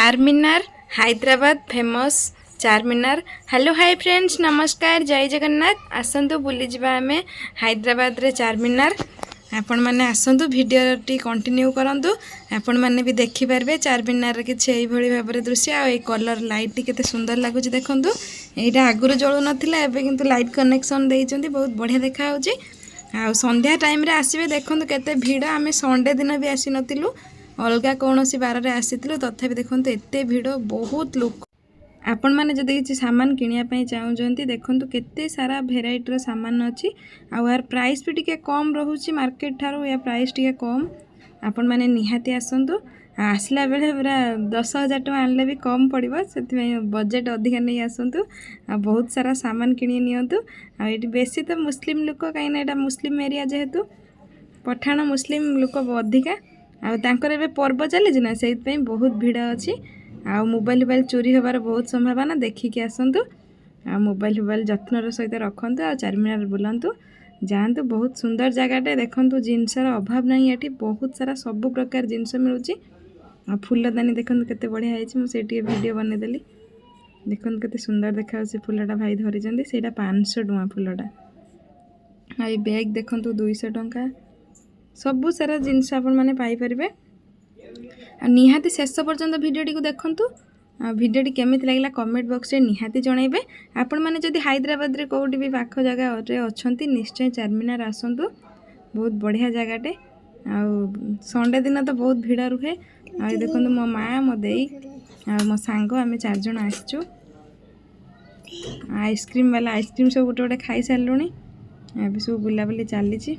Charminar Hyderabad famous Charminar. Hello hi friends, नमस्कार, जय जगन्नाथ। आसतु बुली जावा आमे हैदराबाद रे चारमीनार। आपण मैंने आसतु भिडियोटी कंटिन्यू करंतु। आपण मैंने भी देखि पारबे चारमीनार किछि एई भଳି भाबरे दृश्य। आ ए कलर लाइट केते सुंदर लागुछि देखंतु। एटा आगुरु जळु नथिला, एबे किंतु लाइट कनेक्शन देइचंती, बहुत बढ़िया देखा होछि। आ संध्या टाइम रे आसीबे देखंतु केते भीड़। आमे संडे दिन भी आसी नथिलु, अलगा कौनसी बार रे आसीथिलु, तथापि देखंतु एते भीड़, बहुत लोक। आपण माने जदि किछि सामान किनिया पई चाहुचंती, देखंतु केते सारा भेराइटी रो सामान अछि। आ यार प्राइस भी टिके कम रहउछि मार्केट थारो, या प्राइस टिके कम। आपण माने निहाती आसंतु। आसला बेले पूरा 10,000 टका आनले भी कम पड़िबो, सेति बजेट अधिका नै आसंतु। आ बहुत सारा सामान किनि नियंतु। आ एटी बेसी तो मुस्लिम लोक, काइना एटा मुस्लिम एरिया जेहेतु पठाण मुस्लिम लोक अधिका। आ तांकर एबे पर्व चली ना, सेति पई बहुत भीड़ अछि। आ मोबाइल चोरी होबार बहुत संभावना, देखिकी आसंतु। आ मोबाइल जत्नर सहित रखंतु। आ चारमीनार बुलंतु, जानतु। बहुत सुंदर जगहटे, देखंतु जिनसर अभाव नहीं। एठी बहुत सारा सब प्रकार जिनस मिलुची। आ फूलदानी देखंतु केते बढ़िया हैछि। मु सेठी वीडियो बने देली, देखंतु केते सुंदर देखाउछि। फूलटा भाई धरिचंदी, सेटा 500 टका फूलटा। आ ए बैग देखंतु 200 टका। सबु सारा जिनस आपण माने पाई परिबे। आ निहाती शेष पर्यंत भिडियोटी को देखंतु। भिडियोटी केमिति लागला कमेंट बॉक्स रे निहाती जणाइबे। आपण माने जदि हैदराबाद रे कोउटी भी पाखो जगह रे अछंती, निश्चय चारमीनार आसंतु। बहुत बढ़िया जगहटे। आ संडे दिन तो बहुत भीड़ रुहे। आ देखंतु मो माँ, मो देई आ मो सांग, आमे 4 जण आछू। आइसक्रीम वाला आइसक्रीम सब गोटे गोटे खाई सारलुनी। एबे सब बुला बुली चलीची।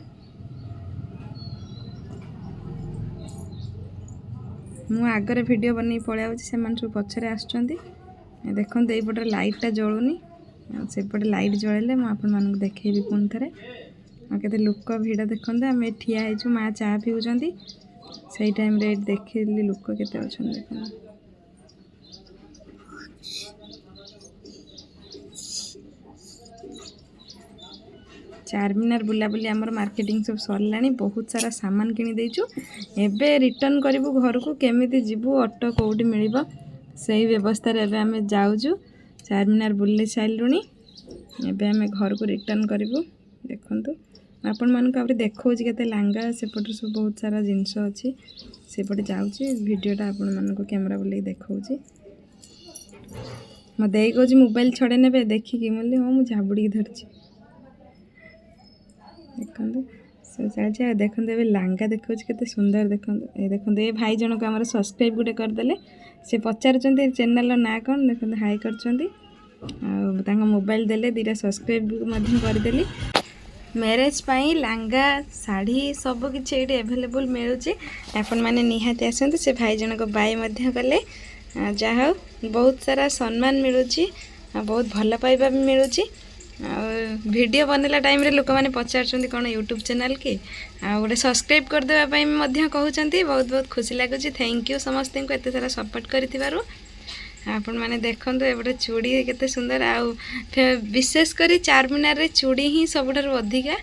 मु आगरे वीडियो बनी पळा से सब पछरे आसुचंती। देखंतु एपटे लाइटटा जळुनी, सेपटे लाइट जळेले मु आपन मानक देखेबी पुन थरे। आ केते लोक भीड़ देखंतु। आमे ठिया हेचु, मा चा पिउचंती। सेई टाइम रे देखिली लोक केते अछन देखंतु। चारमीनार बुलाबुली आमर मार्केटिंग सब सरलानी। बहुत सारा सामान किनी देइचु। एबे रिटर्न करिवु घर को, केमिति जिवु, ऑटो कोउटी मिलिबो, सेही व्यवस्था रे एबे आमे जाउजु। चारमीनार बुल्ले साइलुनी, एबे आमे घर को रिटर्न करिवु। देखंतु आपण मान को आबे देखौछि केते लांगा, सेपट सब बहुत सारा जिंस अछि। सेपटे जाउछि। वीडियोटा आपण मान को कैमरा बुले देखौछि। म देई कोछि मोबाइल छडे नेबे देखि कि मल्ले हो, मु झाबुडी धरछि। देखंतु से चलछि। देखंतु एबे लांगा देखौछि केते सुंदर। देखंतु ए देखंतु ए भाई जणक हमर सब्सक्राइब गुटे कर देले। से पचारचंती चैनल ना कोन, देखंतु हाई करचंती। आ तांगा मोबाइल देले, दीटा सब्सक्राइब मध्यम कर देली। मैरेज पाई लांगा साड़ी सब किछि एठी अवेलेबल मिलुछि। आपण माने निहाती आसंतु। से भाई जनक बाय मध्य कले। जा हो बहुत सारा सम्मान मिलुछि, बहुत भल पाइबा भी मिलुछि। वीडियो बनेला टाइम रे लोक माने पचारचंती कोन यूट्यूब चैनल की। आ गोटे सब्सक्राइब कर देबा पई मध्य कहउचंती। बहुत बहुत खुशी लागुछि। थैंक यू समस्त को एते सारा सपोर्ट करथिबारु। आपण माने देखंतु एबडे चूड़ी केते सुंदर। आ विशेष करी चारमीनार रे चूड़ी ही सबुठार अधिका।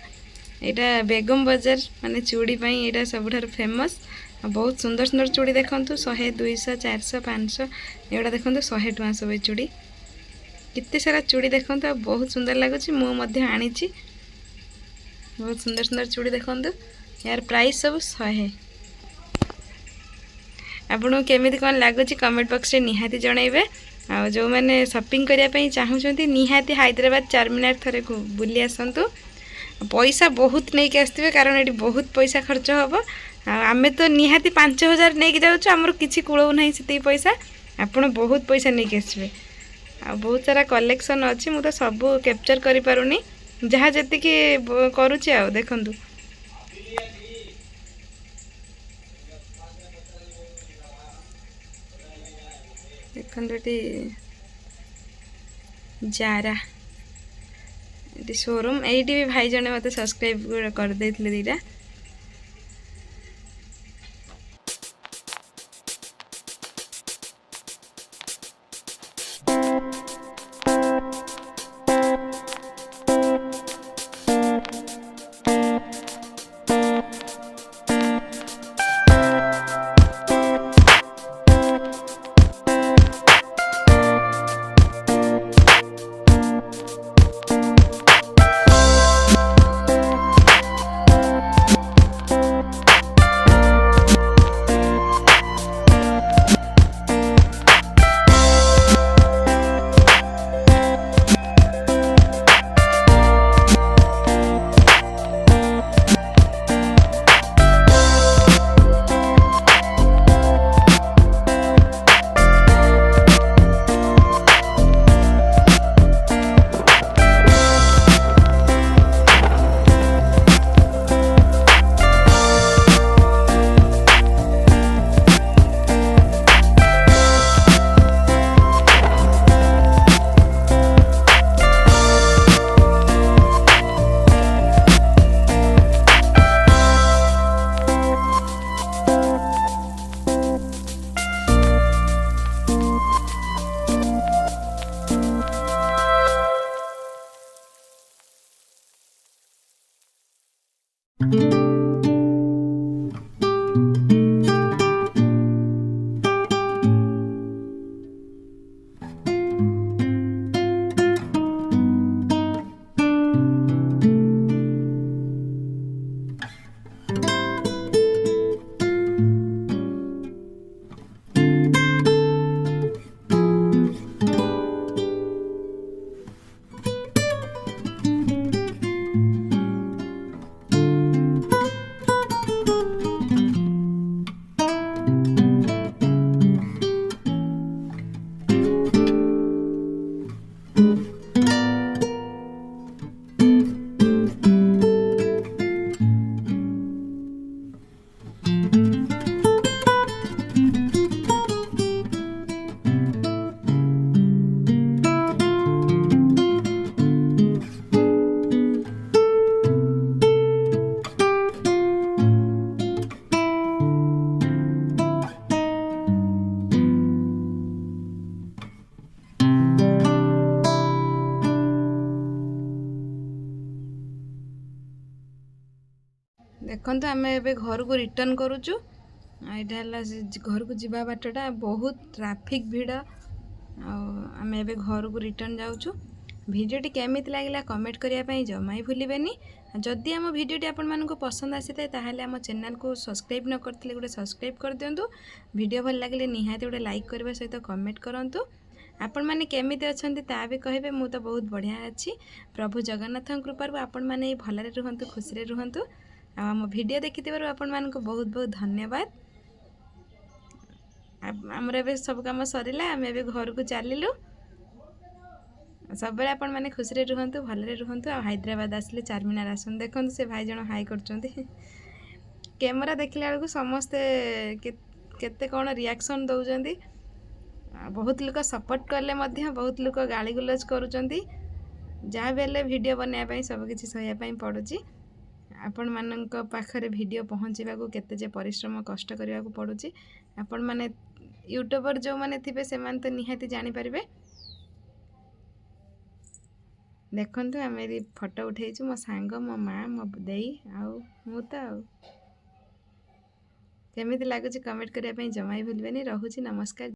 एटा बेगम बाजार माने चूड़ी पई एटा सबुठार फेमस। बहुत सुंदर सुंदर चूड़ी देखंतु। 100, 200, 400, 500 एडा देखंतु 100 टका सब चूड़ी। कितने सारा चूड़ी देखंतु। बहुत सुंदर लागुछि। मु मध्य आनिछि। बहुत सुंदर सुंदर चूड़ी देखंतु। यार प्राइस सब 100। आपन केमिति कोन लागुछि कमेंट बॉक्स रे निहाती जणाइबे। आ जो माने शॉपिंग करिया पई चाहुचंती, निहाती हैदराबाद चारमीनार थरे को बुली आसंतु। पैसा बहुत नै के आस्तिबे, कारण एटी बहुत पैसा खर्च होबो। आमे तो निहाती 5,000 नै के जाउछु, हमर किछि कुळौ नै सेती पैसा। आपन बहुत पैसा नै के आस्बे। आ बहुत सारा कलेक्शन अछि। मु तो सब कैप्चर करि पारुनी, जहा जति कि करूछि। आ देखंतु देखंतु एटी जारा एटी शोरूम। एटी भी भाई जने मते सब्सक्राइब कर देथिले दीटा। देखो आम ए घर को रिटर्न करुचु। यहाँ घर को जीवा बाटटा बहुत ट्राफिक भिड़ आम ए घर को रिटर्न जाऊँ। भिडियोटी केमी लगे कमेंट करने जमा ही भूलें। जदि आम भिडियोटी आपण मानक पसंद आसी था ताहले आम चैनल को सब्सक्राइब न करते गोटे सब्सक्राइब कर दिंतु। वीडियो भल लगे निहाती गोटे लाइक करने सहित कमेंट करूँ। आपण मैंने केमिति अछंती ता भी कहे मु तो बहुत बढ़िया अच्छी। प्रभु जगन्नाथ कृपार आपण मैंने भलरे रुहतु खुशी रुहतु। आम भिडियो देखिथिबार आपण मानक बहुत बहुत धन्यवाद। आमर ए सब कम सरला आम ए घर को चलिलु। सब आपण मैंने खुशी रुहतु भलरे रुहतु। हैदराबाद आसिले चारमीनार आसन देखो से भाई जन हाई कर कैमेरा देखला बेलू समस्ते केते कौन रिएक्शन दौरान। बहुत लोग सपोर्ट कले बहुत लोग गाली गुलज करुँच। जहाँ भी हेल्ले वीडियो बनाया सबकि सहायपाई पड़ुची। आपण मानक पाखरे वीडियो पहुँचवा को केते परिश्रम कष्ट करने को पड़ुची। आपण माने यूट्यूबर जो माने थिबे से मान तो निहाती जानी पारिबे। देखंतु आम फोटो उठेइछु मो सांग मो माँ मो देई आउ मु तो केमिति लागुची कमेंट करने जमा ही भूलबेनी। रहुची नमस्कार।